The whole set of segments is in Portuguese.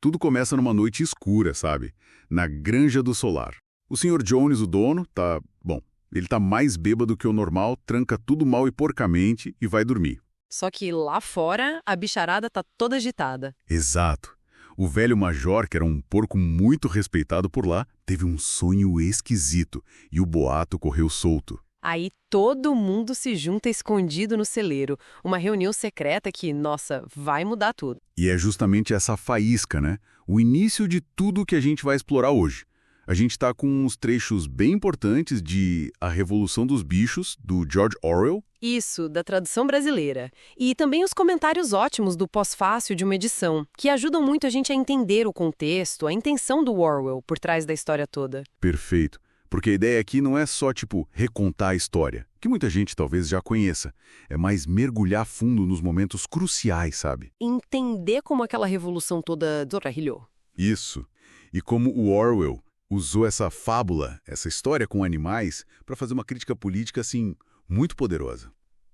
Tudo começa numa noite escura, sabe? Na Granja do Solar. O Sr. Jones, o dono, ele tá mais bêbado que o normal, tranca tudo mal e porcamente e vai dormir. Só que lá fora, a bicharada tá toda agitada. Exato. O velho major, que era um porco muito respeitado por lá, teve um sonho esquisito e o boato correu solto. Aí todo mundo se junta escondido no celeiro. Uma reunião secreta que, nossa, vai mudar tudo. E é justamente essa faísca, né? O início de tudo que a gente vai explorar hoje. A gente está com uns trechos bem importantes de A Revolução dos Bichos, do George Orwell. Isso, da tradução brasileira. E também os comentários ótimos do pós-fácil de uma edição, que ajudam muito a gente a entender o contexto, a intenção do Orwell por trás da história toda. Perfeito. Porque a ideia aqui não é só, recontar a história, que muita gente talvez já conheça. É mais mergulhar fundo nos momentos cruciais, sabe? Entender como aquela revolução toda desarrilhou. Isso. E como o Orwell usou essa fábula, essa história com animais, para fazer uma crítica política, muito poderosa.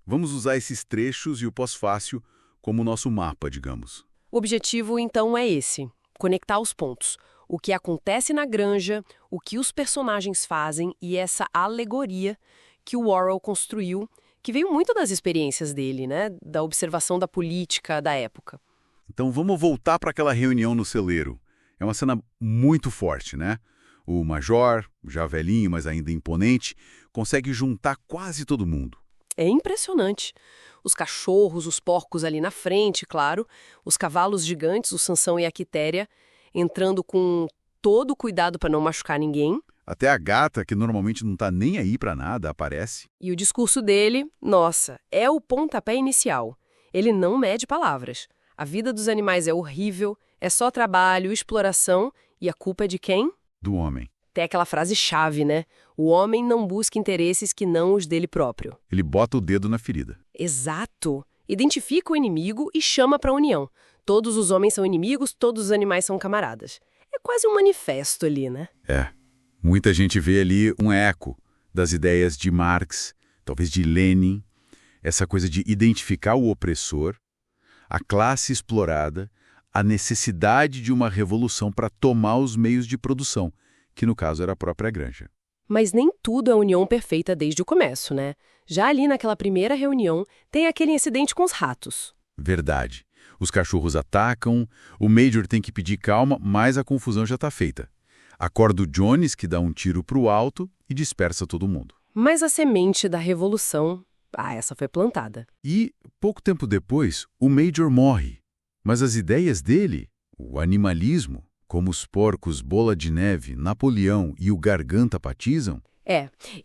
Vamos usar esses trechos e o pós-fácil como nosso mapa, digamos. O objetivo, então, é esse: conectar os pontos. O que acontece na granja, o que os personagens fazem e essa alegoria que o Orwell construiu, que veio muito das experiências dele, né? Da observação da política da época. Então vamos voltar para aquela reunião no celeiro. É uma cena muito forte, né? O major, já velhinho, mas ainda imponente, consegue juntar quase todo mundo. É impressionante. Os cachorros, os porcos ali na frente, claro, os cavalos gigantes, o Sansão e a Quitéria, entrando com todo o cuidado para não machucar ninguém. Até a gata, que normalmente não tá nem aí para nada, aparece. E o discurso dele, nossa, é o pontapé inicial. Ele não mede palavras. A vida dos animais é horrível, é só trabalho, exploração, e a culpa é de quem? Do homem. Tem aquela frase-chave, né? O homem não busca interesses que não os dele próprio. Ele bota o dedo na ferida. Exato. Identifica o inimigo e chama para a união. Todos os homens são inimigos, todos os animais são camaradas. É quase um manifesto ali, né? É. Muita gente vê ali um eco das ideias de Marx, talvez de Lenin, essa coisa de identificar o opressor, a classe explorada, a necessidade de uma revolução para tomar os meios de produção, que no caso era a própria granja. Mas nem tudo é união perfeita desde o começo, né? Já ali naquela primeira reunião, tem aquele incidente com os ratos. Verdade. Os cachorros atacam, o Major tem que pedir calma, mas a confusão já está feita. Acorda o Jones, que dá um tiro para o alto e dispersa todo mundo. Mas a semente da revolução, essa foi plantada. E, pouco tempo depois, o Major morre. Mas as ideias dele, o animalismo, como os porcos Bola de Neve, Napoleão e o Garganta Patizam...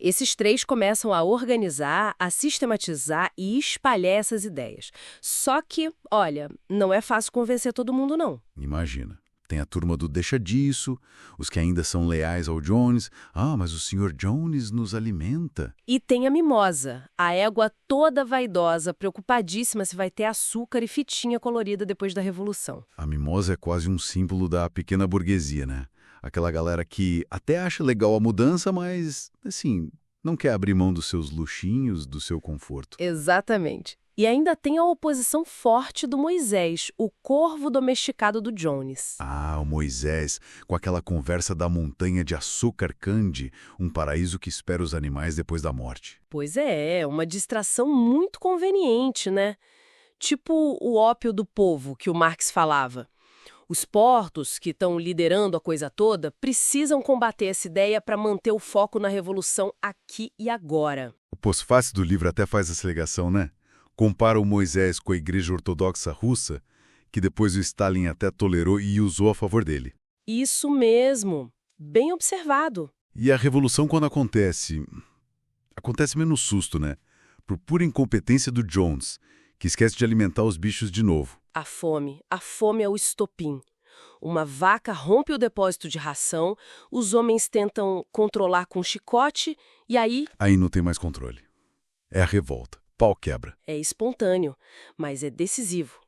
Esses três começam a organizar, a sistematizar e espalhar essas ideias. Só que, olha, não é fácil convencer todo mundo, não. Imagina. Tem a turma do deixa disso, os que ainda são leais ao Jones. Mas o Sr. Jones nos alimenta. E tem a mimosa, a égua toda vaidosa, preocupadíssima se vai ter açúcar e fitinha colorida depois da Revolução. A mimosa é quase um símbolo da pequena burguesia, né? Aquela galera que até acha legal a mudança, mas, não quer abrir mão dos seus luxinhos, do seu conforto. Exatamente. E ainda tem a oposição forte do Moisés, o corvo domesticado do Jones. O Moisés, com aquela conversa da montanha de açúcar candy, um paraíso que espera os animais depois da morte. Pois é, uma distração muito conveniente, né? Tipo o ópio do povo que o Marx falava. Os portos, que estão liderando a coisa toda, precisam combater essa ideia para manter o foco na revolução aqui e agora. O pós-fácil do livro até faz essa ligação, né? Compara o Moisés com a Igreja Ortodoxa Russa, que depois o Stalin até tolerou e usou a favor dele. Isso mesmo. Bem observado. E a revolução, quando acontece menos susto, né? Por pura incompetência do Jones, que esquece de alimentar os bichos de novo. A fome é o estopim. Uma vaca rompe o depósito de ração, os homens tentam controlar com chicote e aí... Aí não tem mais controle. É a revolta. Pau quebra. É espontâneo, mas é decisivo.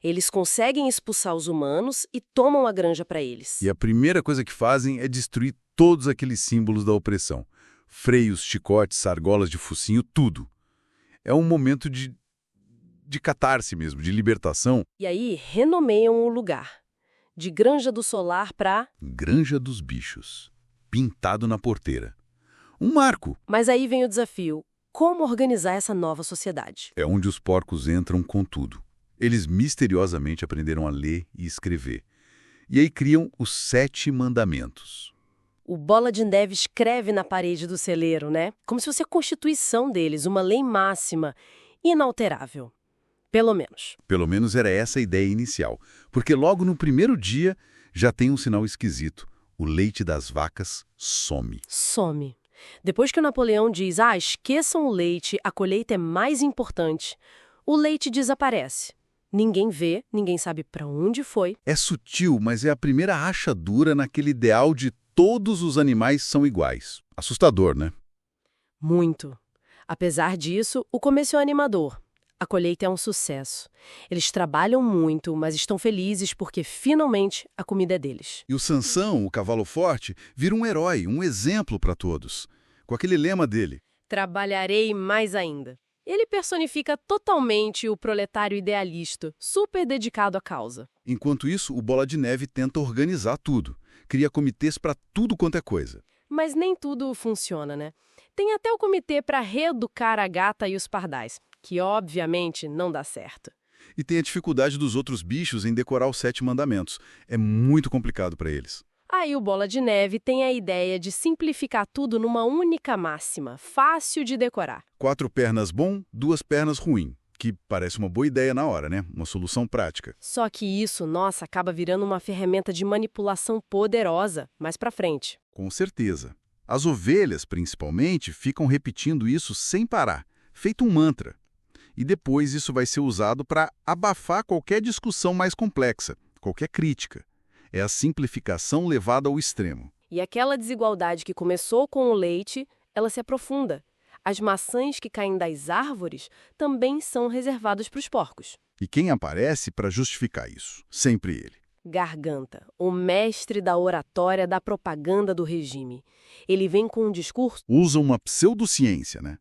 Eles conseguem expulsar os humanos e tomam a granja para eles. E a primeira coisa que fazem é destruir todos aqueles símbolos da opressão. Freios, chicotes, argolas de focinho, tudo. É um momento de catarse mesmo, de libertação. E aí renomeiam o lugar. De Granja do Solar para... Granja dos Bichos. Pintado na porteira. Um marco. Mas aí vem o desafio. Como organizar essa nova sociedade? É onde os porcos entram com tudo. Eles misteriosamente aprenderam a ler e escrever. E aí criam os 7 mandamentos. O Bola de Neve escreve na parede do celeiro, né? Como se fosse a constituição deles, uma lei máxima, inalterável. Pelo menos. Pelo menos era essa a ideia inicial. Porque logo no primeiro dia já tem um sinal esquisito. O leite das vacas some. Some. Depois que o Napoleão diz, esqueçam o leite, a colheita é mais importante, o leite desaparece. Ninguém vê, ninguém sabe para onde foi. É sutil, mas é a primeira rachadura naquele ideal de todos os animais são iguais. Assustador, né? Muito. Apesar disso, o começo é animador. A colheita é um sucesso. Eles trabalham muito, mas estão felizes porque, finalmente, a comida é deles. E o Sansão, o cavalo forte, vira um herói, um exemplo para todos. Com aquele lema dele. Trabalharei mais ainda. Ele personifica totalmente o proletário idealista, super dedicado à causa. Enquanto isso, o Bola de Neve tenta organizar tudo. Cria comitês para tudo quanto é coisa. Mas nem tudo funciona, né? Tem até o comitê para reeducar a gata e os pardais, que obviamente não dá certo. E tem a dificuldade dos outros bichos em decorar os 7 mandamentos. É muito complicado para eles. Aí o Bola de Neve tem a ideia de simplificar tudo numa única máxima, fácil de decorar. 4 pernas bom, 2 pernas ruim. Que parece uma boa ideia na hora, né? Uma solução prática. Só que isso, nossa, acaba virando uma ferramenta de manipulação poderosa mais pra frente. Com certeza. As ovelhas, principalmente, ficam repetindo isso sem parar, feito um mantra. E depois isso vai ser usado para abafar qualquer discussão mais complexa, qualquer crítica. É a simplificação levada ao extremo. E aquela desigualdade que começou com o leite, ela se aprofunda. As maçãs que caem das árvores também são reservadas para os porcos. E quem aparece para justificar isso? Sempre ele. Garganta, o mestre da oratória da propaganda do regime. Ele vem com um discurso... Usa uma pseudociência, né?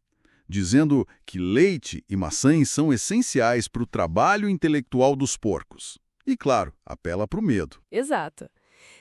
Dizendo que leite e maçãs são essenciais para o trabalho intelectual dos porcos. E, claro, apela para o medo. Exato.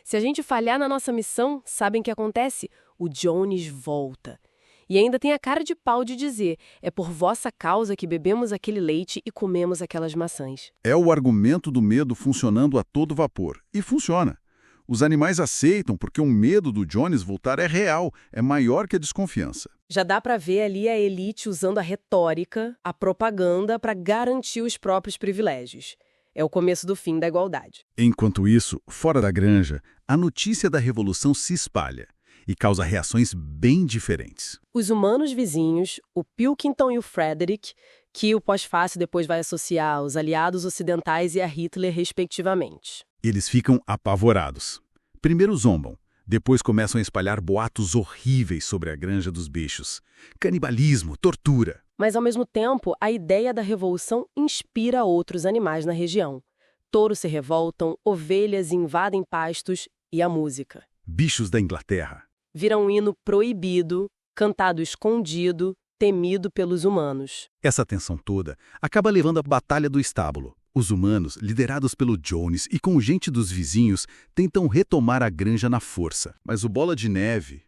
Se a gente falhar na nossa missão, sabem o que acontece? O Jones volta. E ainda tem a cara de pau de dizer, é por vossa causa que bebemos aquele leite e comemos aquelas maçãs. É o argumento do medo funcionando a todo vapor. E funciona. Os animais aceitam porque o medo do Jones voltar é real, é maior que a desconfiança. Já dá para ver ali a elite usando a retórica, a propaganda para garantir os próprios privilégios. É o começo do fim da igualdade. Enquanto isso, fora da granja, a notícia da revolução se espalha e causa reações bem diferentes. Os humanos vizinhos, o Pilkington e o Frederick, que o pós-fácil depois vai associar aos aliados ocidentais e a Hitler, respectivamente. Eles ficam apavorados. Primeiro zombam, depois começam a espalhar boatos horríveis sobre a Granja dos Bichos. Canibalismo, tortura. Mas, ao mesmo tempo, a ideia da revolução inspira outros animais na região. Touros se revoltam, ovelhas invadem pastos e a música. Bichos da Inglaterra. Vira um hino proibido, cantado escondido, temido pelos humanos. Essa tensão toda acaba levando à Batalha do Estábulo. Os humanos, liderados pelo Jones e com gente dos vizinhos, tentam retomar a granja na força. Mas o Bola de Neve,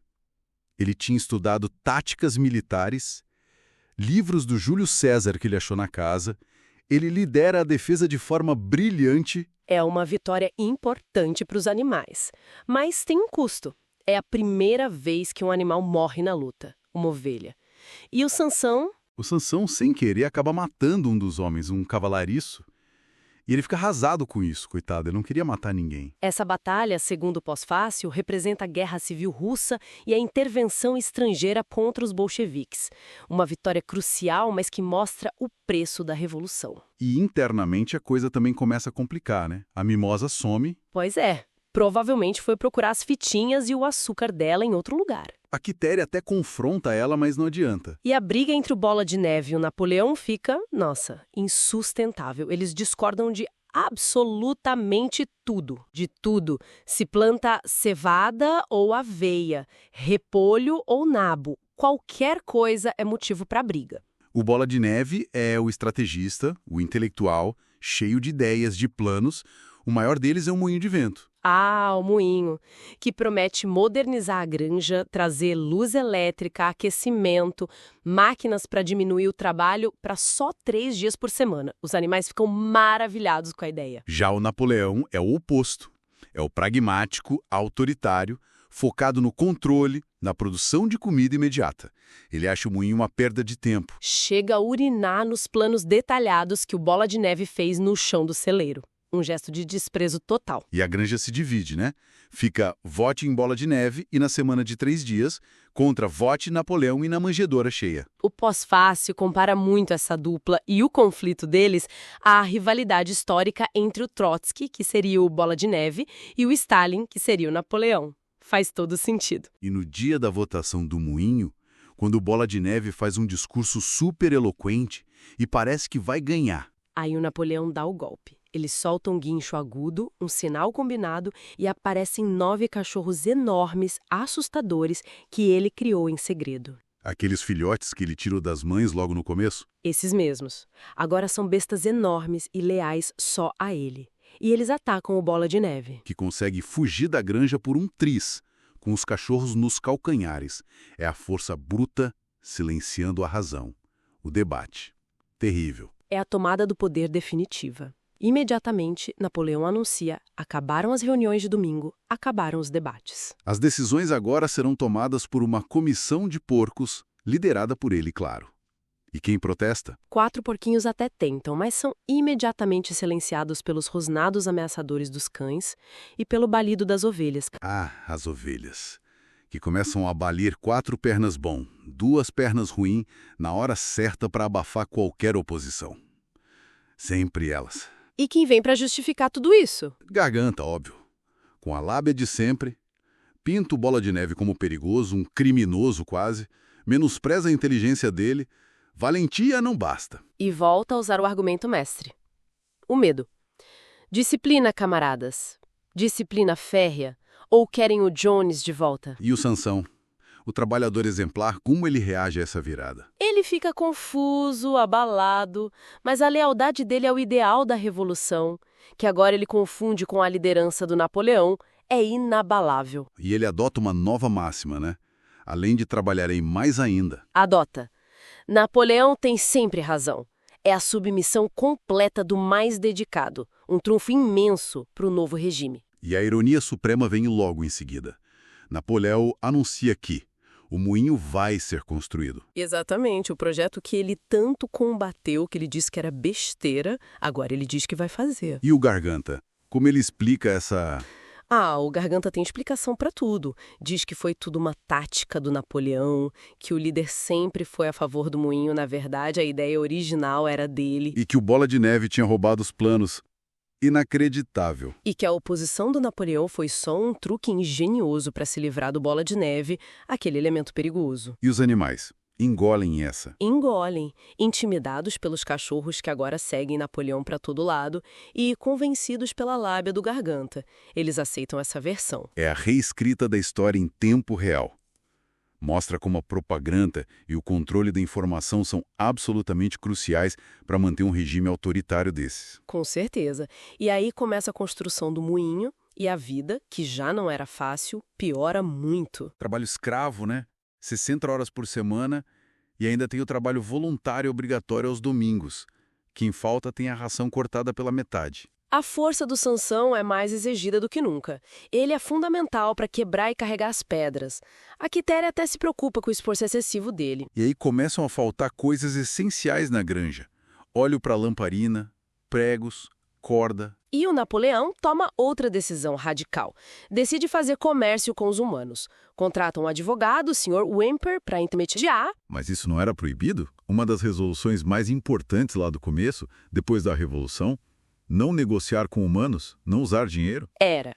ele tinha estudado táticas militares, livros do Júlio César que ele achou na casa, ele lidera a defesa de forma brilhante. É uma vitória importante para os animais, mas tem um custo. É a primeira vez que um animal morre na luta, uma ovelha. E o Sansão... O Sansão, sem querer, acaba matando um dos homens, um cavalariço. E ele fica arrasado com isso, coitado, ele não queria matar ninguém. Essa batalha, segundo o pós-fácil, representa a Guerra Civil Russa e a intervenção estrangeira contra os bolcheviques. Uma vitória crucial, mas que mostra o preço da revolução. E internamente a coisa também começa a complicar, né? A mimosa some. Pois é. Provavelmente foi procurar as fitinhas e o açúcar dela em outro lugar. A Quitéria até confronta ela, mas não adianta. E a briga entre o Bola de Neve e o Napoleão fica, nossa, insustentável. Eles discordam de absolutamente tudo. De tudo. Se planta cevada ou aveia, repolho ou nabo. Qualquer coisa é motivo para briga. O Bola de Neve é o estrategista, o intelectual, cheio de ideias, de planos. O maior deles é um moinho de vento. Ah, o moinho, que promete modernizar a granja, trazer luz elétrica, aquecimento, máquinas para diminuir o trabalho para só 3 dias por semana. Os animais ficam maravilhados com a ideia. Já o Napoleão é o oposto. É o pragmático, autoritário, focado no controle, na produção de comida imediata. Ele acha o moinho uma perda de tempo. Chega a urinar nos planos detalhados que o Bola de Neve fez no chão do celeiro. Um gesto de desprezo total. E a granja se divide, né? Fica vote em Bola de Neve e na semana de 3 dias, contra vote Napoleão e na manjedoura cheia. O pós-fácil compara muito essa dupla e o conflito deles à rivalidade histórica entre o Trotsky, que seria o Bola de Neve, e o Stalin, que seria o Napoleão. Faz todo sentido. E no dia da votação do moinho, quando o Bola de Neve faz um discurso super eloquente e parece que vai ganhar. Aí o Napoleão dá o golpe. Ele solta um guincho agudo, um sinal combinado e aparecem 9 cachorros enormes, assustadores, que ele criou em segredo. Aqueles filhotes que ele tirou das mães logo no começo? Esses mesmos. Agora são bestas enormes e leais só a ele. E eles atacam o Bola de Neve. Que consegue fugir da granja por um tris, com os cachorros nos calcanhares. É a força bruta silenciando a razão. O debate. Terrível. É a tomada do poder definitiva. Imediatamente, Napoleão anuncia: acabaram as reuniões de domingo, acabaram os debates. As decisões agora serão tomadas por uma comissão de porcos, liderada por ele, claro. E quem protesta? 4 porquinhos até tentam, mas são imediatamente silenciados pelos rosnados ameaçadores dos cães e pelo balido das ovelhas. Ah, as ovelhas, que começam a balir 4 pernas bom, 2 pernas ruim, na hora certa para abafar qualquer oposição. Sempre elas. E quem vem para justificar tudo isso? Garganta, óbvio. Com a lábia de sempre, pinta o Bola de Neve como perigoso, um criminoso quase, menospreza a inteligência dele, valentia não basta. E volta a usar o argumento mestre. O medo. Disciplina, camaradas. Disciplina férrea. Ou querem o Jones de volta? E o Sansão? O trabalhador exemplar, como ele reage a essa virada? Ele fica confuso, abalado, mas a lealdade dele ao ideal da revolução, que agora ele confunde com a liderança do Napoleão, é inabalável. E ele adota uma nova máxima, né? Além de trabalharem mais ainda. Adota. Napoleão tem sempre razão. É a submissão completa do mais dedicado, um trunfo imenso para o novo regime. E a ironia suprema vem logo em seguida. Napoleão anuncia que o moinho vai ser construído. Exatamente, o projeto que ele tanto combateu, que ele disse que era besteira, agora ele diz que vai fazer. E o Garganta? Como ele explica essa... Ah, o Garganta tem explicação para tudo. Diz que foi tudo uma tática do Napoleão, que o líder sempre foi a favor do moinho, na verdade a ideia original era dele. E que o Bola de Neve tinha roubado os planos. Inacreditável. E que a oposição do Napoleão foi só um truque engenhoso para se livrar do Bola de Neve, aquele elemento perigoso. E os animais? Engolem essa. Engolem, intimidados pelos cachorros que agora seguem Napoleão para todo lado e convencidos pela lábia do Garganta. Eles aceitam essa versão. É a reescrita da história em tempo real. Mostra como a propaganda e o controle da informação são absolutamente cruciais para manter um regime autoritário desses. Com certeza. E aí começa a construção do moinho e a vida, que já não era fácil, piora muito. Trabalho escravo, né? 60 horas por semana e ainda tem o trabalho voluntário obrigatório aos domingos. Quem falta tem a ração cortada pela metade. A força do Sansão é mais exigida do que nunca. Ele é fundamental para quebrar e carregar as pedras. A Quitéria até se preocupa com o esforço excessivo dele. E aí começam a faltar coisas essenciais na granja. Óleo para lamparina, pregos, corda. E o Napoleão toma outra decisão radical. Decide fazer comércio com os humanos. Contrata um advogado, o Sr. Whymper, para intermediar. Mas isso não era proibido? Uma das resoluções mais importantes lá do começo, depois da Revolução, não negociar com humanos, não usar dinheiro? Era.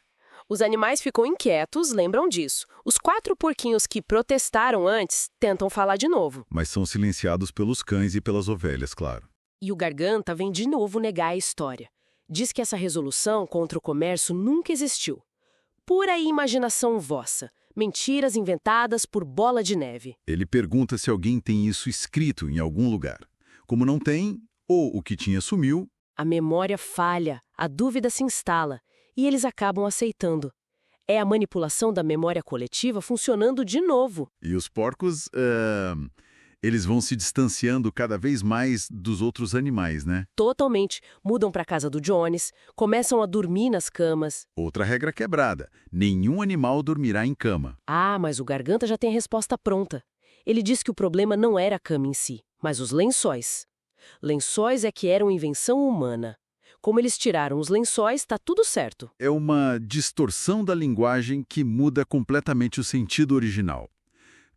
Os animais ficam inquietos, lembram disso. Os 4 porquinhos que protestaram antes tentam falar de novo. Mas são silenciados pelos cães e pelas ovelhas, claro. E o Garganta vem de novo negar a história. Diz que essa resolução contra o comércio nunca existiu. Pura imaginação vossa. Mentiras inventadas por Bola de Neve. Ele pergunta se alguém tem isso escrito em algum lugar. Como não tem, ou o que tinha sumiu, A memória falha, a dúvida se instala, e eles acabam aceitando. É a manipulação da memória coletiva funcionando de novo. E os porcos, eles vão se distanciando cada vez mais dos outros animais, né? Totalmente. Mudam para a casa do Jones, começam a dormir nas camas. Outra regra quebrada: nenhum animal dormirá em cama. Ah, mas o Garganta já tem a resposta pronta. Ele diz que o problema não era a cama em si, mas os lençóis. Lençóis é que eram invenção humana. Como eles tiraram os lençóis, tá tudo certo. É uma distorção da linguagem que muda completamente o sentido original.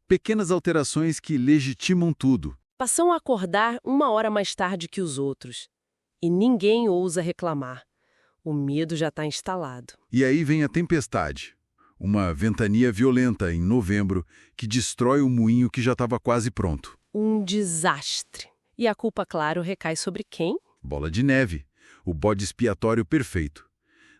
Pequenas alterações que legitimam tudo. Passam a acordar 1 hora mais tarde que os outros. E ninguém ousa reclamar. O medo já está instalado. E aí vem a tempestade. Uma ventania violenta em novembro que destrói o moinho que já estava quase pronto. Um desastre. E a culpa, claro, recai sobre quem? Bola de Neve, o bode expiatório perfeito.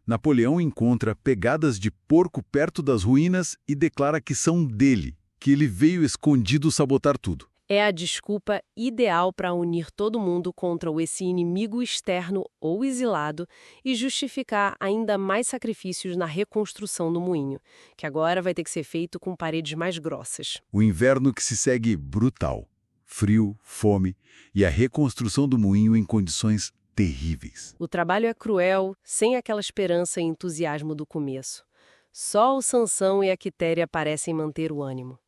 Napoleão encontra pegadas de porco perto das ruínas e declara que são dele, que ele veio escondido sabotar tudo. É a desculpa ideal para unir todo mundo contra esse inimigo externo ou exilado e justificar ainda mais sacrifícios na reconstrução do moinho, que agora vai ter que ser feito com paredes mais grossas. O inverno que se segue brutal. Frio, fome e a reconstrução do moinho em condições terríveis. O trabalho é cruel, sem aquela esperança e entusiasmo do começo. Só o Sansão e a Quitéria parecem manter o ânimo.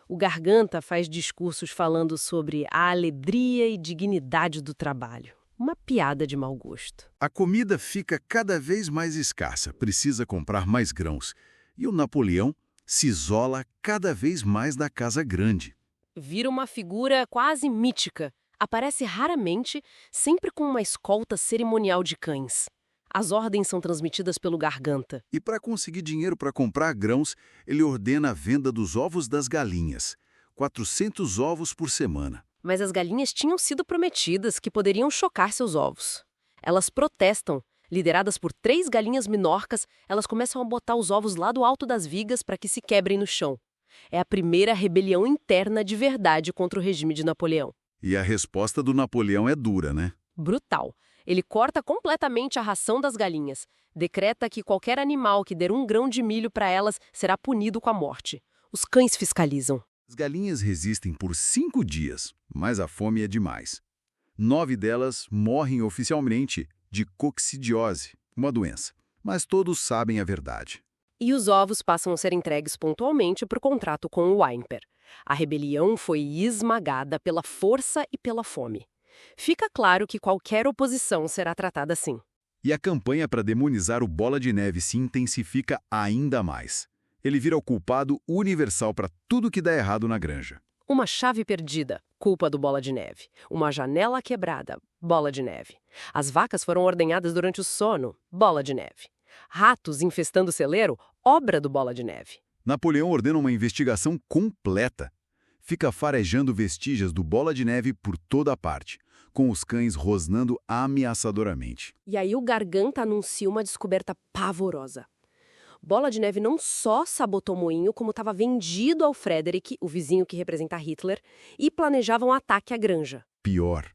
O Garganta faz discursos falando sobre a alegria e dignidade do trabalho. Uma piada de mau gosto. A comida fica cada vez mais escassa, precisa comprar mais grãos. E o Napoleão se isola cada vez mais da casa grande. Vira uma figura quase mítica. Aparece raramente, sempre com uma escolta cerimonial de cães. As ordens são transmitidas pelo Garganta. E para conseguir dinheiro para comprar grãos, ele ordena a venda dos ovos das galinhas. 400 ovos por semana. Mas as galinhas tinham sido prometidas que poderiam chocar seus ovos. Elas protestam. Lideradas por 3 galinhas minorcas, elas começam a botar os ovos lá do alto das vigas para que se quebrem no chão. É a primeira rebelião interna de verdade contra o regime de Napoleão. E a resposta do Napoleão é dura, né? Brutal. Ele corta completamente a ração das galinhas. Decreta que qualquer animal que der 1 grão de milho para elas será punido com a morte. Os cães fiscalizam. As galinhas resistem por 5 dias, mas a fome é demais. 9 delas morrem oficialmente de coccidiose, uma doença. Mas todos sabem a verdade. E os ovos passam a ser entregues pontualmente para o contrato com o Whymper. A rebelião foi esmagada pela força e pela fome. Fica claro que qualquer oposição será tratada assim. E a campanha para demonizar o Bola de Neve se intensifica ainda mais. Ele vira o culpado universal para tudo que dá errado na granja. Uma chave perdida, culpa do Bola de Neve. Uma janela quebrada, Bola de Neve. As vacas foram ordenhadas durante o sono, Bola de Neve. Ratos infestando o celeiro, obra do Bola de Neve. Napoleão ordena uma investigação completa. Fica farejando vestígios do Bola de Neve por toda a parte, com os cães rosnando ameaçadoramente. E aí o Garganta anuncia uma descoberta pavorosa. Bola de Neve não só sabotou o moinho, como estava vendido ao Frederick, o vizinho que representa Hitler, e planejava um ataque à granja. Pior,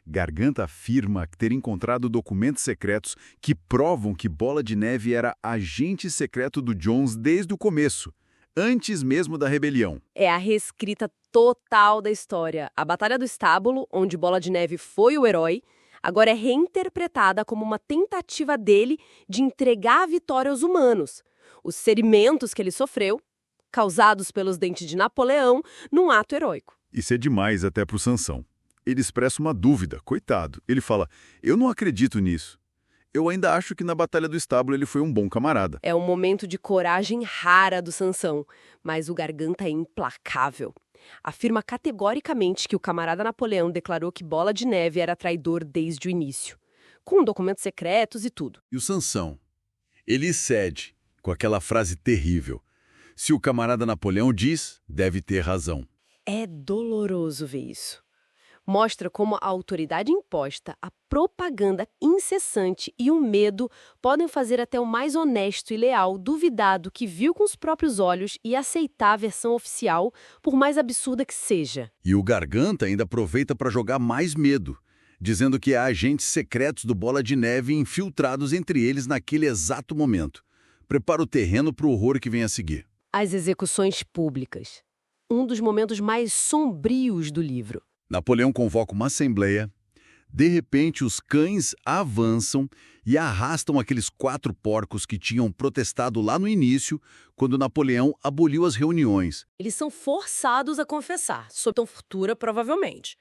Garganta afirma ter encontrado documentos secretos que provam que Bola de Neve era agente secreto do Jones desde o começo, antes mesmo da rebelião. É a reescrita total da história. A Batalha do Estábulo, onde Bola de Neve foi o herói, agora é reinterpretada como uma tentativa dele de entregar a vitória aos humanos. Os ferimentos que ele sofreu, causados pelos dentes de Napoleão, num ato heróico. Isso é demais até para o Sansão. Ele expressa uma dúvida, coitado. Ele fala, eu não acredito nisso. Eu ainda acho que na Batalha do Estábulo ele foi um bom camarada. É um momento de coragem rara do Sansão, mas o Garganta é implacável. Afirma categoricamente que o camarada Napoleão declarou que Bola de Neve era traidor desde o início, com documentos secretos e tudo. E o Sansão? Ele cede, com aquela frase terrível. Se o camarada Napoleão diz, deve ter razão. É doloroso ver isso. Mostra como a autoridade imposta, a propaganda incessante e o medo podem fazer até o mais honesto e leal duvidar do que viu com os próprios olhos e aceitar a versão oficial, por mais absurda que seja. E o Garganta ainda aproveita para jogar mais medo. dizendo que há agentes secretos do Bola de Neve infiltrados entre eles naquele exato momento. Prepara o terreno para o horror que vem a seguir. As execuções públicas. Um dos momentos mais sombrios do livro. Napoleão convoca uma assembleia. De repente, os cães avançam e arrastam aqueles 4 porcos que tinham protestado lá no início, quando Napoleão aboliu as reuniões. Eles são forçados a confessar, sob tortura provavelmente.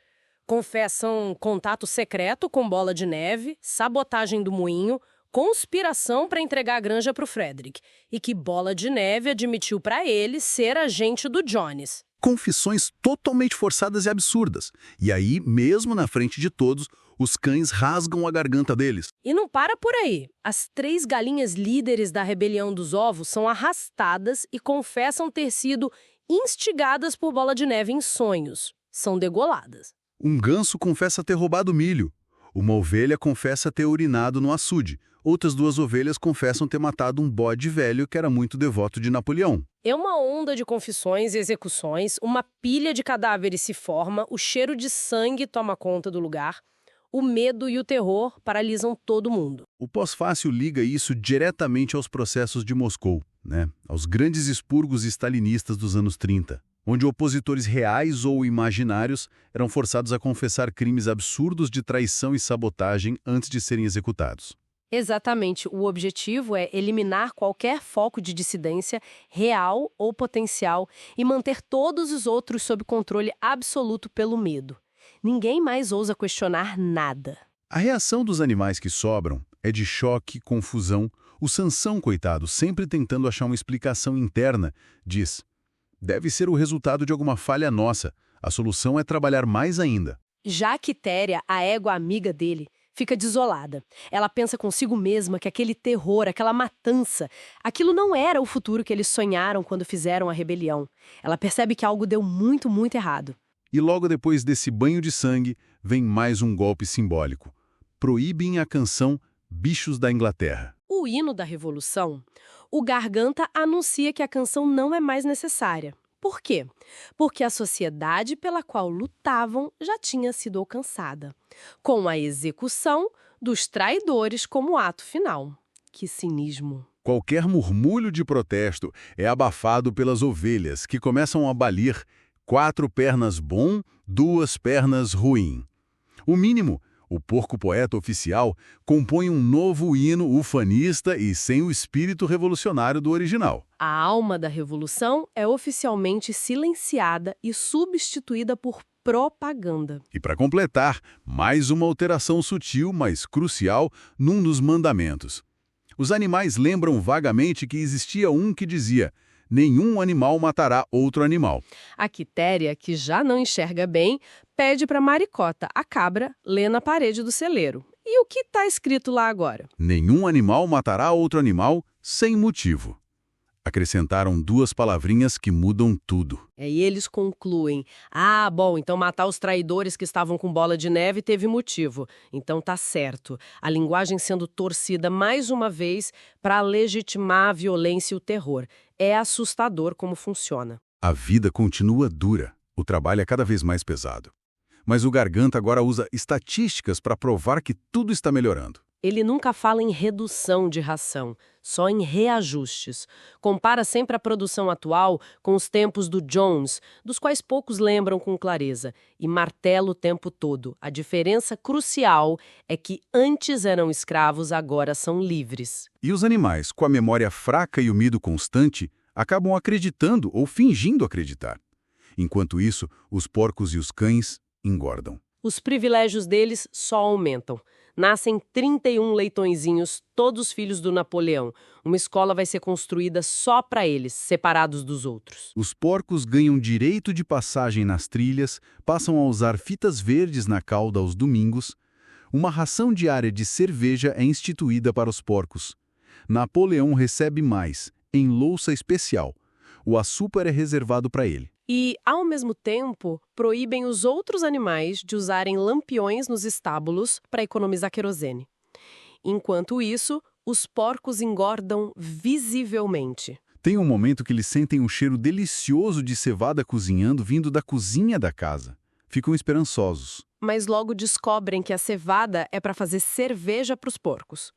Confessam contato secreto com Bola de Neve, sabotagem do moinho, conspiração para entregar a granja para o Frederick, e que Bola de Neve admitiu para ele ser agente do Jones. Confissões totalmente forçadas e absurdas. E aí, mesmo na frente de todos, os cães rasgam a garganta deles. E não para por aí. As 3 galinhas líderes da rebelião dos ovos são arrastadas e confessam ter sido instigadas por Bola de Neve em sonhos. São degoladas. Um ganso confessa ter roubado milho. Uma ovelha confessa ter urinado no açude. Outras 2 ovelhas confessam ter matado um bode velho que era muito devoto de Napoleão. É uma onda de confissões e execuções, uma pilha de cadáveres se forma, o cheiro de sangue toma conta do lugar, o medo e o terror paralisam todo mundo. O pós-fácil liga isso diretamente aos processos de Moscou, né? Aos grandes expurgos stalinistas dos anos 30, onde opositores reais ou imaginários eram forçados a confessar crimes absurdos de traição e sabotagem antes de serem executados. Exatamente. O objetivo é eliminar qualquer foco de dissidência real ou potencial e manter todos os outros sob controle absoluto pelo medo. Ninguém mais ousa questionar nada. A reação dos animais que sobram é de choque, confusão. O Sansão, coitado, sempre tentando achar uma explicação interna, diz: deve ser o resultado de alguma falha nossa. A solução é trabalhar mais ainda. Já a Quitéria, a égua amiga dele, fica desolada. Ela pensa consigo mesma que aquele terror, aquela matança, aquilo não era o futuro que eles sonharam quando fizeram a rebelião. Ela percebe que algo deu muito, muito errado. E logo depois desse banho de sangue, vem mais um golpe simbólico. Proíbem a canção Bichos da Inglaterra. O hino da Revolução, o Garganta anuncia que a canção não é mais necessária. Por quê? Porque a sociedade pela qual lutavam já tinha sido alcançada, com a execução dos traidores como ato final. Que cinismo! Qualquer murmúrio de protesto é abafado pelas ovelhas, que começam a balir 4 pernas bom, 2 pernas ruim. O mínimo, o porco-poeta oficial compõe um novo hino ufanista e sem o espírito revolucionário do original. A alma da revolução é oficialmente silenciada e substituída por propaganda. E para completar, mais uma alteração sutil, mas crucial, num dos mandamentos. Os animais lembram vagamente que existia um que dizia: nenhum animal matará outro animal. A Quitéria, que já não enxerga bem, pede para Maricota, a cabra, ler na parede do celeiro. E o que está escrito lá agora? Nenhum animal matará outro animal sem motivo. Acrescentaram 2 palavrinhas que mudam tudo. E eles concluem: ah, bom, então matar os traidores que estavam com Bola de Neve teve motivo. Então tá certo. A linguagem sendo torcida mais uma vez para legitimar a violência e o terror. É assustador como funciona. A vida continua dura. O trabalho é cada vez mais pesado. Mas o Garganta agora usa estatísticas para provar que tudo está melhorando. Ele nunca fala em redução de ração, só em reajustes. Compara sempre a produção atual com os tempos do Jones, dos quais poucos lembram com clareza, e martela o tempo todo. A diferença crucial é que antes eram escravos, agora são livres. E os animais, com a memória fraca e o medo constante, acabam acreditando ou fingindo acreditar. Enquanto isso, os porcos e os cães engordam. Os privilégios deles só aumentam. Nascem 31 leitõezinhos, todos filhos do Napoleão. Uma escola vai ser construída só para eles, separados dos outros. Os porcos ganham direito de passagem nas trilhas, passam a usar fitas verdes na cauda aos domingos. Uma ração diária de cerveja é instituída para os porcos. Napoleão recebe mais, em louça especial. O açúcar é reservado para ele. E, ao mesmo tempo, proíbem os outros animais de usarem lampiões nos estábulos para economizar querosene. Enquanto isso, os porcos engordam visivelmente. Tem um momento que eles sentem um cheiro delicioso de cevada cozinhando vindo da cozinha da casa. Ficam esperançosos. mas logo descobrem que a cevada é para fazer cerveja para os porcos.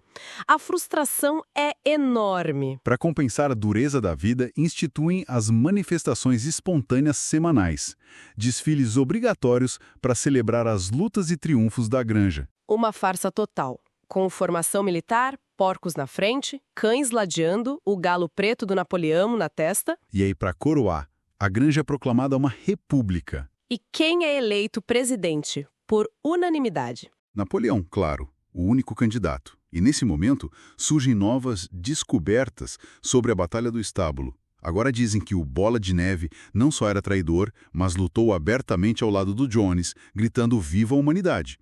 A frustração é enorme. Para compensar a dureza da vida, instituem as manifestações espontâneas semanais, desfiles obrigatórios para celebrar as lutas e triunfos da granja. Uma farsa total. Com formação militar, porcos na frente, cães ladeando, o galo preto do Napoleão na testa. E aí, para coroar, a granja é proclamada uma república. E quem é eleito presidente? Por unanimidade. Napoleão, claro, o único candidato. E nesse momento surgem novas descobertas sobre a Batalha do Estábulo. Agora dizem que o Bola de Neve não só era traidor, mas lutou abertamente ao lado do Jones, gritando "Viva a humanidade!".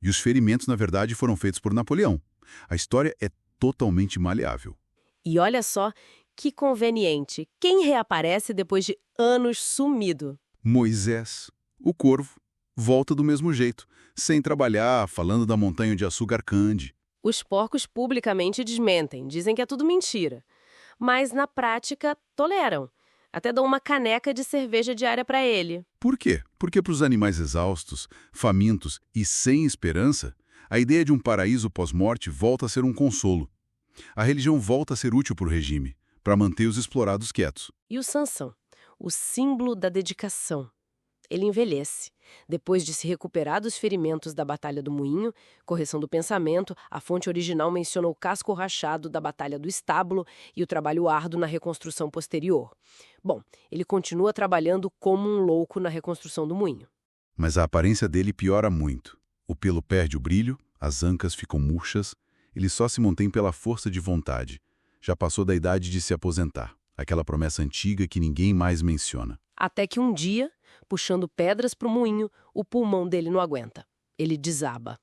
E os ferimentos, na verdade, foram feitos por Napoleão. A história é totalmente maleável. E olha só que conveniente. Quem reaparece depois de anos sumido? Moisés, o corvo, volta do mesmo jeito, sem trabalhar, falando da montanha de açúcar Cande. Os porcos publicamente desmentem, dizem que é tudo mentira. Mas na prática toleram. Até dão uma caneca de cerveja diária para ele. Por quê? Porque para os animais exaustos, famintos e sem esperança, a ideia de um paraíso pós-morte volta a ser um consolo. A religião volta a ser útil para o regime, para manter os explorados quietos. E o Sansão, o símbolo da dedicação. Ele envelhece. Depois de se recuperar dos ferimentos da Batalha do Moinho, correção do pensamento, a fonte original menciona o casco rachado da Batalha do Estábulo e o trabalho árduo na reconstrução posterior. Bom, ele continua trabalhando como um louco na reconstrução do moinho. Mas a aparência dele piora muito. O pelo perde o brilho, as ancas ficam murchas, ele só se mantém pela força de vontade. Já passou da idade de se aposentar, aquela promessa antiga que ninguém mais menciona. Até que um dia, puxando pedras para o moinho, o pulmão dele não aguenta. Ele desaba.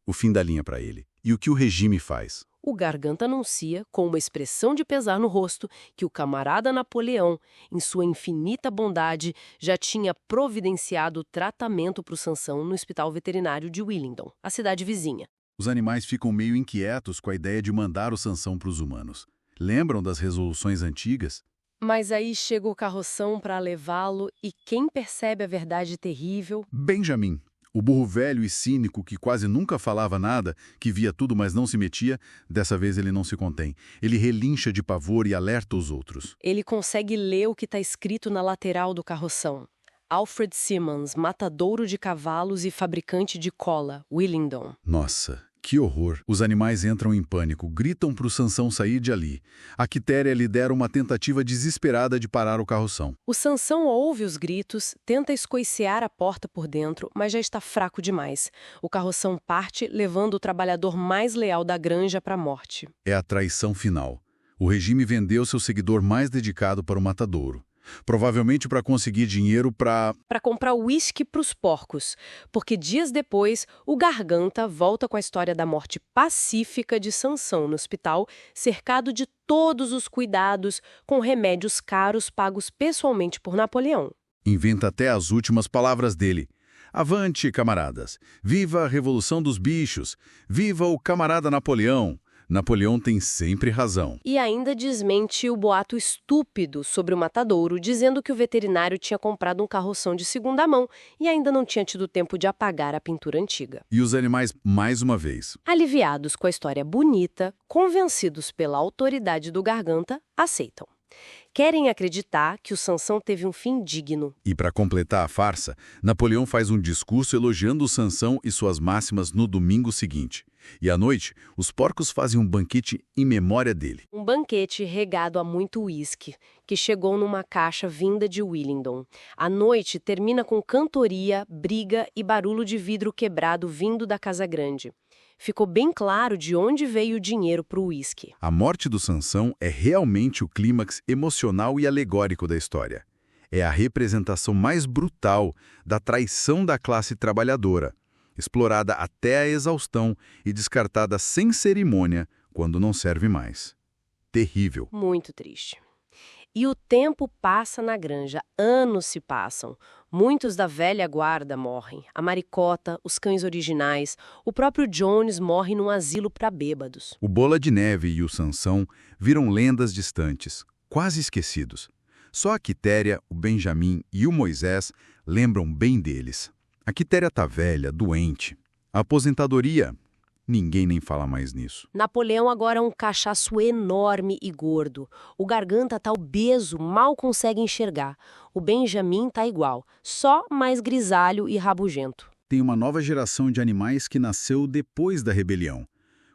O fim da linha para ele. E o que o regime faz? O Garganta anuncia, com uma expressão de pesar no rosto, que o camarada Napoleão, em sua infinita bondade, já tinha providenciado tratamento para o Sansão no Hospital Veterinário de Willingdon, a cidade vizinha. Os animais ficam meio inquietos com a ideia de mandar o Sansão para os humanos. Lembram das resoluções antigas? Mas aí chega o carroção para levá-lo e quem percebe a verdade terrível? Benjamin, o burro velho e cínico que quase nunca falava nada, que via tudo mas não se metia, dessa vez ele não se contém. Ele relincha de pavor e alerta os outros. Ele consegue ler o que está escrito na lateral do carroção. Alfred Simmons, matadouro de cavalos e fabricante de cola, Willingdon. Nossa, que horror! Os animais entram em pânico, gritam para o Sansão sair de ali. A Quitéria lidera uma tentativa desesperada de parar o carroção. O Sansão ouve os gritos, tenta escoicear a porta por dentro, mas já está fraco demais. O carroção parte, levando o trabalhador mais leal da granja para a morte. É a traição final. O regime vendeu seu seguidor mais dedicado para o matadouro. Provavelmente para conseguir dinheiro para comprar uísque para os porcos, porque dias depois o Garganta volta com a história da morte pacífica de Sansão no hospital, cercado de todos os cuidados, com remédios caros pagos pessoalmente por Napoleão. Inventa até as últimas palavras dele. Avante, camaradas! Viva a Revolução dos Bichos! Viva o camarada Napoleão! Napoleão tem sempre razão. E ainda desmente o boato estúpido sobre o matadouro, dizendo que o veterinário tinha comprado um carroção de segunda mão e ainda não tinha tido tempo de apagar a pintura antiga. E os animais, mais uma vez. Aliviados com a história bonita, convencidos pela autoridade do Garganta, aceitam. Querem acreditar que o Sansão teve um fim digno. E para completar a farsa, Napoleão faz um discurso elogiando o Sansão e suas máximas no domingo seguinte. E à noite, os porcos fazem um banquete em memória dele. Um banquete regado a muito uísque, que chegou numa caixa vinda de Willingdon. A noite termina com cantoria, briga e barulho de vidro quebrado vindo da Casa Grande. Ficou bem claro de onde veio o dinheiro para o uísque. A morte do Sansão é realmente o clímax emocional e alegórico da história. É a representação mais brutal da traição da classe trabalhadora, explorada até a exaustão e descartada sem cerimônia quando não serve mais. Terrível. Muito triste. E o tempo passa na granja, anos se passam. Muitos da velha guarda morrem. A Maricota, os cães originais, o próprio Jones morre num asilo para bêbados. O Bola de Neve e o Sansão viram lendas distantes, quase esquecidos. Só a Quitéria, o Benjamin e o Moisés lembram bem deles. A Quitéria tá velha, doente. A aposentadoria, ninguém nem fala mais nisso. Napoleão agora é um cachaço enorme e gordo. O Garganta tá obeso, mal consegue enxergar. O Benjamin tá igual, só mais grisalho e rabugento. Tem uma nova geração de animais que nasceu depois da rebelião.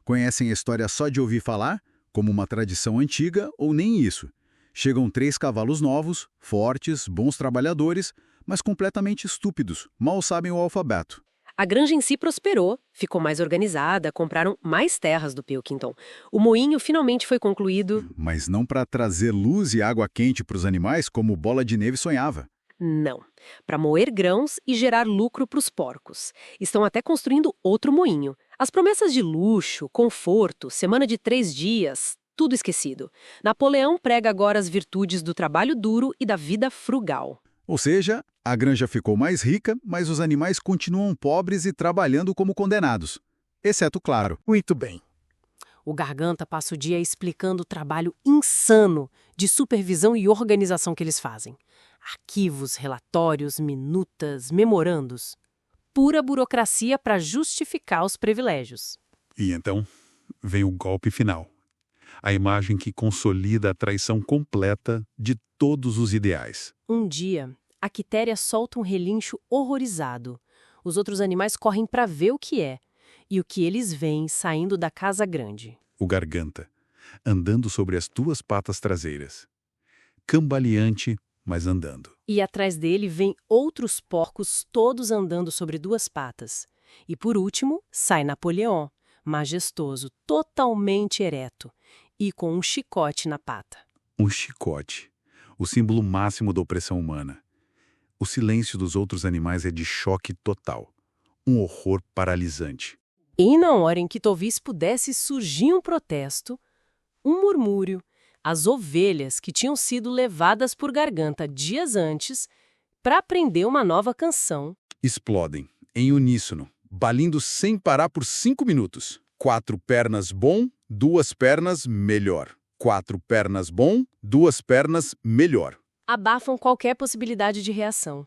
Conhecem a história só de ouvir falar, como uma tradição antiga, ou nem isso. Chegam 3 cavalos novos, fortes, bons trabalhadores, mas completamente estúpidos, mal sabem o alfabeto. A granja em si prosperou, ficou mais organizada, compraram mais terras do Pilkington. O moinho finalmente foi concluído. Mas não para trazer luz e água quente para os animais como Bola de Neve sonhava. Não, para moer grãos e gerar lucro para os porcos. Estão até construindo outro moinho. As promessas de luxo, conforto, semana de 3 dias, tudo esquecido. Napoleão prega agora as virtudes do trabalho duro e da vida frugal. Ou seja, a granja ficou mais rica, mas os animais continuam pobres e trabalhando como condenados. Exceto, claro. Muito bem. O Garganta passa o dia explicando o trabalho insano de supervisão e organização que eles fazem. Arquivos, relatórios, minutas, memorandos. Pura burocracia para justificar os privilégios. E então vem o golpe final. A imagem que consolida a traição completa de todos os ideais. Um dia, a Quitéria solta um relincho horrorizado. Os outros animais correm para ver o que é. E o que eles veem saindo da casa grande. O Garganta, andando sobre as 2 patas traseiras. Cambaleante, mas andando. E atrás dele vem outros porcos todos andando sobre 2 patas. E por último, sai Napoleão, majestoso, totalmente ereto, e com um chicote na pata. Um chicote, o símbolo máximo da opressão humana. O silêncio dos outros animais é de choque total. Um horror paralisante. E na hora em que talvez pudesse surgir um protesto, um murmúrio, as ovelhas que tinham sido levadas por Garganta dias antes para aprender uma nova canção. Explodem, em uníssono, balindo sem parar por 5 minutos. 4 pernas bom, 2 pernas melhor. 4 pernas bom, 2 pernas melhor. Abafam qualquer possibilidade de reação.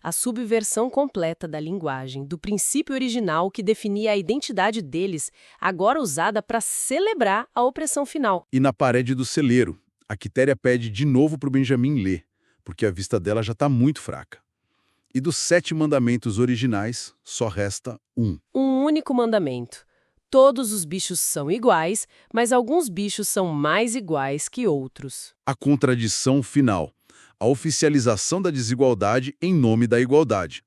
A subversão completa da linguagem, do princípio original que definia a identidade deles, agora usada para celebrar a opressão final. E na parede do celeiro, a Quitéria pede de novo para o Benjamin ler, porque a vista dela já está muito fraca. E dos 7 mandamentos originais, só resta um. Um único mandamento. Todos os bichos são iguais, mas alguns bichos são mais iguais que outros. A contradição final. A oficialização da desigualdade em nome da igualdade.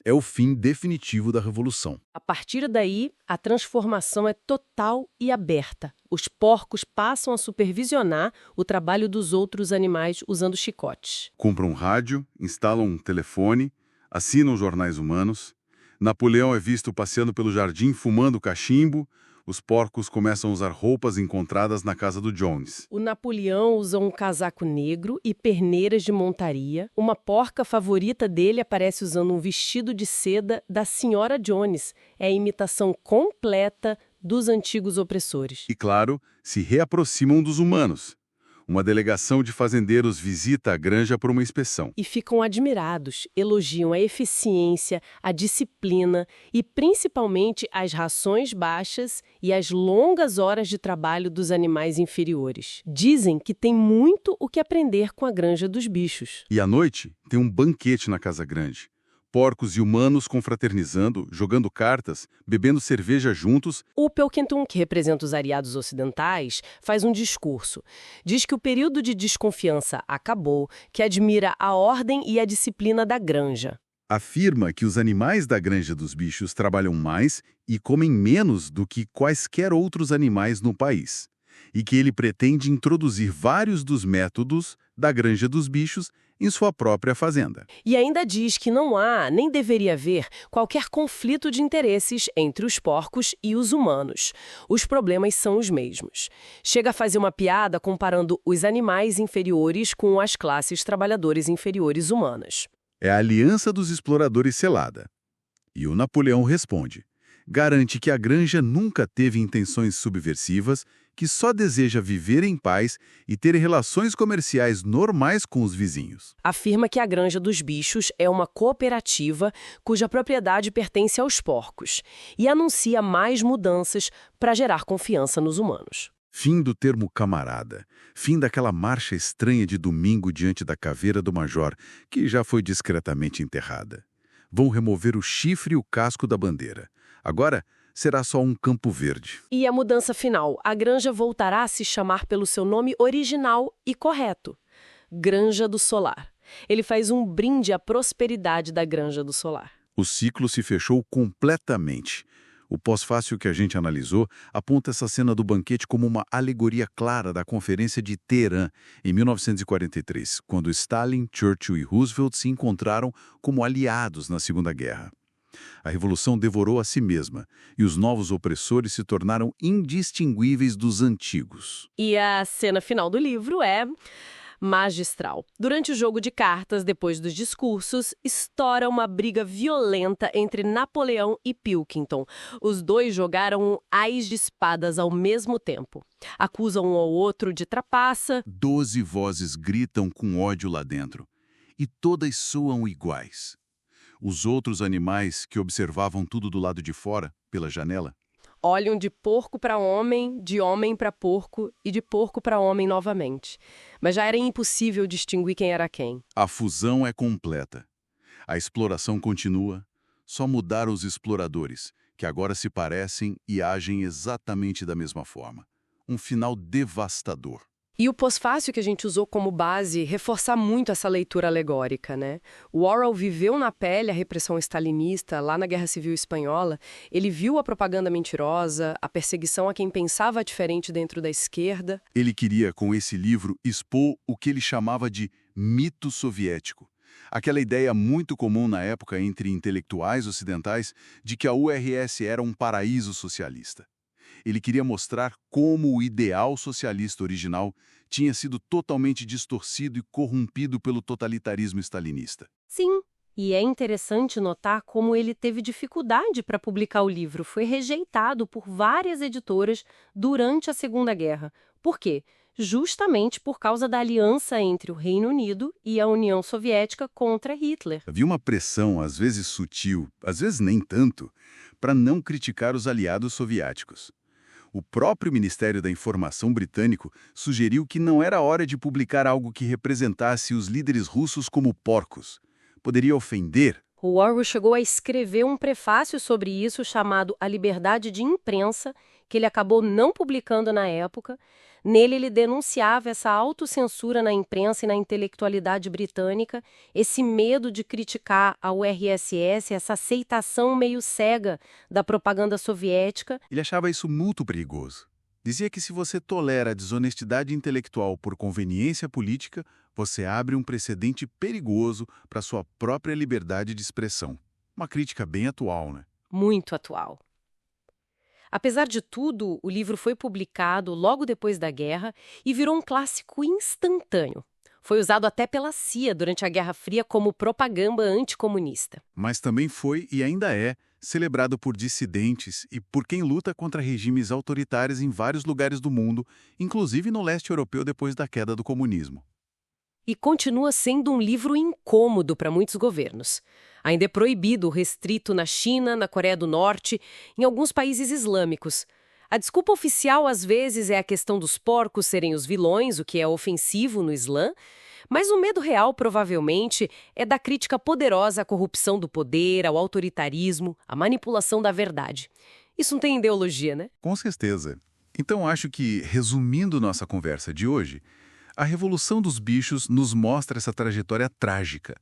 É o fim definitivo da revolução. A partir daí, a transformação é total e aberta. Os porcos passam a supervisionar o trabalho dos outros animais usando chicotes. Compram um rádio, instalam um telefone, assinam jornais humanos. Napoleão é visto passeando pelo jardim fumando cachimbo. Os porcos começam a usar roupas encontradas na casa do Jones. O Napoleão usa um casaco negro e perneiras de montaria. Uma porca favorita dele aparece usando um vestido de seda da senhora Jones. É a imitação completa dos antigos opressores. E, claro, se reaproximam dos humanos. Uma delegação de fazendeiros visita a granja por uma inspeção. E ficam admirados, elogiam a eficiência, a disciplina e principalmente as rações baixas e as longas horas de trabalho dos animais inferiores. Dizem que tem muito o que aprender com a granja dos bichos. E à noite tem um banquete na casa grande. Porcos e humanos confraternizando, jogando cartas, bebendo cerveja juntos. O Pilkington, que representa os aliados ocidentais, faz um discurso. Diz que o período de desconfiança acabou, que admira a ordem e a disciplina da granja. Afirma que os animais da granja dos bichos trabalham mais e comem menos do que quaisquer outros animais no país. E que ele pretende introduzir vários dos métodos da granja dos bichos em sua própria fazenda. E ainda diz que não há, nem deveria haver, qualquer conflito de interesses entre os porcos e os humanos. Os problemas são os mesmos. Chega a fazer uma piada comparando os animais inferiores com as classes trabalhadores inferiores humanas. É a aliança dos exploradores selada. E o Napoleão responde. Garante que a granja nunca teve intenções subversivas, que só deseja viver em paz e ter relações comerciais normais com os vizinhos. Afirma que a Granja dos Bichos é uma cooperativa cuja propriedade pertence aos porcos e anuncia mais mudanças para gerar confiança nos humanos. Fim do termo camarada. Fim daquela marcha estranha de domingo diante da caveira do major, que já foi discretamente enterrada. Vão remover o chifre e o casco da bandeira. Agora será só um campo verde. E a mudança final, a granja voltará a se chamar pelo seu nome original e correto, Granja do Solar. Ele faz um brinde à prosperidade da Granja do Solar. O ciclo se fechou completamente. O pós-fácil que a gente analisou aponta essa cena do banquete como uma alegoria clara da Conferência de Teherã, em 1943, quando Stalin, Churchill e Roosevelt se encontraram como aliados na Segunda Guerra. A revolução devorou a si mesma, e os novos opressores se tornaram indistinguíveis dos antigos. E a cena final do livro é magistral. Durante o jogo de cartas, depois dos discursos, estoura uma briga violenta entre Napoleão e Pilkington. Os dois jogaram um ás de espadas ao mesmo tempo. Acusam um ao outro de trapaça. 12 vozes gritam com ódio lá dentro, e todas soam iguais. Os outros animais que observavam tudo do lado de fora, pela janela, Olham de porco para homem, de homem para porco e de porco para homem novamente. Mas já era impossível distinguir quem era quem. A fusão é completa. A exploração continua, só mudaram os exploradores, que agora se parecem e agem exatamente da mesma forma. Um final devastador. E o pós-fácil que a gente usou como base reforça muito essa leitura alegórica, né? O Orwell viveu na pele a repressão stalinista lá na Guerra Civil Espanhola. Ele viu a propaganda mentirosa, a perseguição a quem pensava diferente dentro da esquerda. Ele queria, com esse livro, expor o que ele chamava de mito soviético. Aquela ideia muito comum na época entre intelectuais ocidentais de que a URSS era um paraíso socialista. Ele queria mostrar como o ideal socialista original tinha sido totalmente distorcido e corrompido pelo totalitarismo stalinista. Sim, e é interessante notar como ele teve dificuldade para publicar o livro. Foi rejeitado por várias editoras durante a Segunda Guerra. Por quê? Justamente por causa da aliança entre o Reino Unido e a União Soviética contra Hitler. Havia uma pressão, às vezes sutil, às vezes nem tanto, para não criticar os aliados soviéticos. O próprio Ministério da Informação britânico sugeriu que não era hora de publicar algo que representasse os líderes russos como porcos. Poderia ofender. O Orwell chegou a escrever um prefácio sobre isso chamado A Liberdade de Imprensa, que ele acabou não publicando na época. Nele ele denunciava essa autocensura na imprensa e na intelectualidade britânica, esse medo de criticar a URSS, essa aceitação meio cega da propaganda soviética. Ele achava isso muito perigoso. Dizia que se você tolera a desonestidade intelectual por conveniência política, você abre um precedente perigoso para sua própria liberdade de expressão. Uma crítica bem atual, né? Muito atual. Apesar de tudo, o livro foi publicado logo depois da guerra e virou um clássico instantâneo. Foi usado até pela CIA durante a Guerra Fria como propaganda anticomunista. Mas também foi e ainda é celebrado por dissidentes e por quem luta contra regimes autoritários em vários lugares do mundo, inclusive no leste europeu depois da queda do comunismo. E continua sendo um livro incômodo para muitos governos. Ainda é proibido ou restrito na China, na Coreia do Norte, em alguns países islâmicos. A desculpa oficial, às vezes, é a questão dos porcos serem os vilões, o que é ofensivo no Islã, mas o medo real, provavelmente, é da crítica poderosa à corrupção do poder, ao autoritarismo, à manipulação da verdade. Isso não tem ideologia, né? Com certeza. Então acho que, resumindo nossa conversa de hoje, a Revolução dos Bichos nos mostra essa trajetória trágica,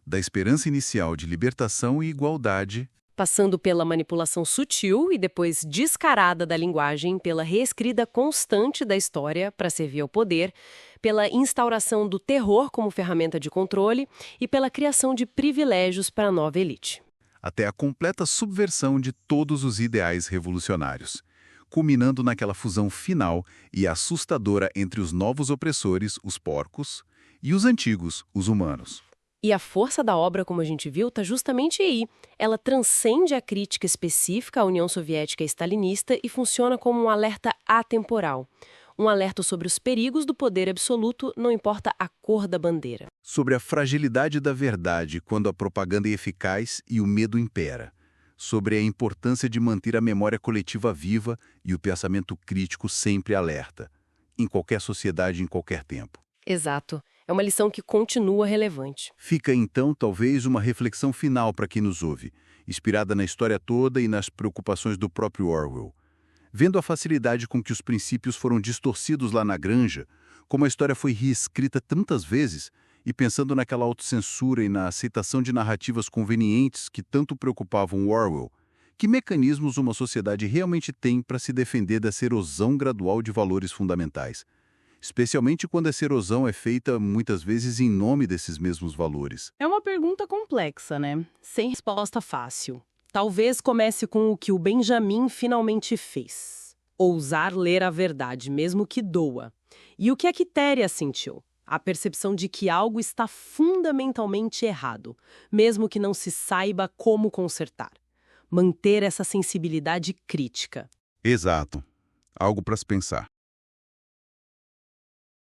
da esperança inicial de libertação e igualdade, passando pela manipulação sutil e depois descarada da linguagem, pela reescrita constante da história para servir ao poder, pela instauração do terror como ferramenta de controle e pela criação de privilégios para a nova elite. até a completa subversão de todos os ideais revolucionários, culminando naquela fusão final e assustadora entre os novos opressores, os porcos, e os antigos, os humanos. E a força da obra, como a gente viu, está justamente aí. Ela transcende a crítica específica à União Soviética e stalinista e funciona como um alerta atemporal. Um alerta sobre os perigos do poder absoluto, não importa a cor da bandeira. Sobre a fragilidade da verdade quando a propaganda é eficaz e o medo impera. Sobre a importância de manter a memória coletiva viva e o pensamento crítico sempre alerta. Em qualquer sociedade, em qualquer tempo. Exato. É uma lição que continua relevante. Fica, então, talvez uma reflexão final para quem nos ouve, inspirada na história toda e nas preocupações do próprio Orwell. Vendo a facilidade com que os princípios foram distorcidos lá na granja, como a história foi reescrita tantas vezes, e pensando naquela autocensura e na aceitação de narrativas convenientes que tanto preocupavam Orwell, que mecanismos uma sociedade realmente tem para se defender dessa erosão gradual de valores fundamentais? Especialmente quando essa erosão é feita, muitas vezes, em nome desses mesmos valores. É uma pergunta complexa, né? Sem resposta fácil. Talvez comece com o que o Benjamin finalmente fez. Ousar ler a verdade, mesmo que doa. E o que a Quitéria sentiu? A percepção de que algo está fundamentalmente errado, mesmo que não se saiba como consertar. Manter essa sensibilidade crítica. Exato. Algo para se pensar.